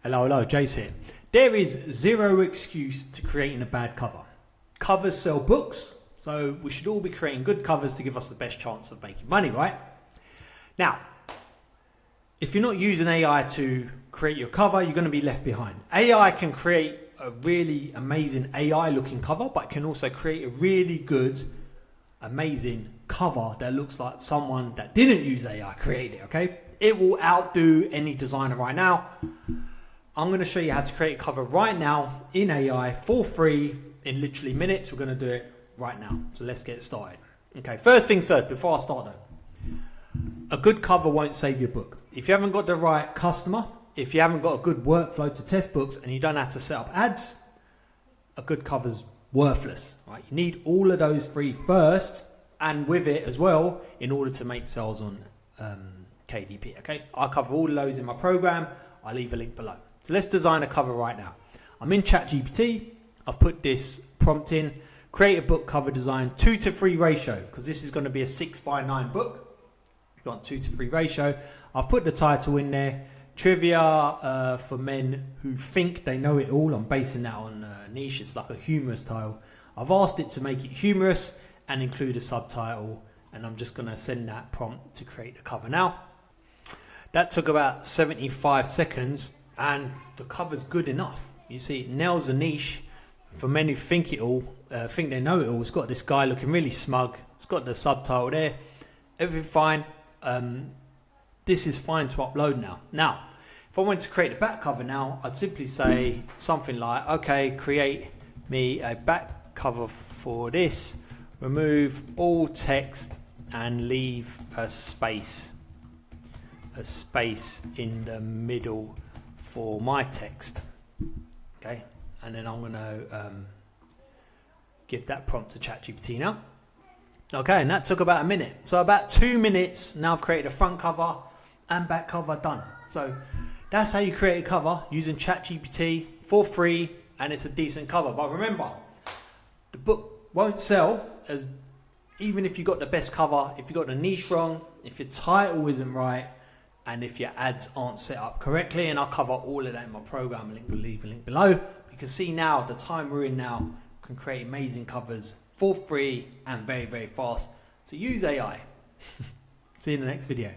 Hello, Jase here. There is zero excuse to creating a bad cover. Covers sell books, so we should all be creating good covers to give us the best chance of making money, right? Now, if you're not using AI to create your cover, you're going to be left behind. AI can create a really amazing AI looking cover, but it can also create a really good, amazing cover that looks like someone that didn't use AI created it, okay? It will outdo any designer right now. I'm going to show you how to create a cover right now in AI for free in literally minutes. We're going to do it right now. So let's get started. Okay, first things first, before I start though, a good cover won't save your book. If you haven't got the right customer, if you haven't got a good workflow to test books and you don't know how to set up ads, a good cover's worthless, right? You need all of those three first and with it as well in order to make sales on KDP, okay? I cover all of those in my program. I'll leave a link below. So let's design a cover right now. I'm in ChatGPT. I've put this prompt in, create a book cover design 2:3 ratio, because this is going to be a 6:9 book. You want 2:3 ratio. I've put the title in there, trivia for men who think they know it all. I'm basing that on niche. It's like a humorous title. I've asked it to make it humorous and include a subtitle, and I'm just going to send that prompt to create the cover now. That took about 75 seconds. And the cover's good enough. You see, it nails the niche for men who think it all, think they know it all. It's got this guy looking really smug. It's got the subtitle there. Everything fine. This is fine to upload now. Now, if I wanted to create a back cover now, I'd simply say something like, okay, create me a back cover for this. Remove all text and leave a space in the middle for my text. Okay, and then I'm going to give that prompt to ChatGPT now. Okay, and that took about a minute. So about 2 minutes, now I've created a front cover and back cover done. So that's how you create a cover using ChatGPT for free, and it's a decent cover. But remember, the book won't sell as even if you got the best cover, if you got the niche wrong, if your title isn't right, and if your ads aren't set up correctly. And I'll cover all of that in my program. Leave a link below. You can see now the time we're in now, can create amazing covers for free and very, very fast. So use AI. See you in the next video.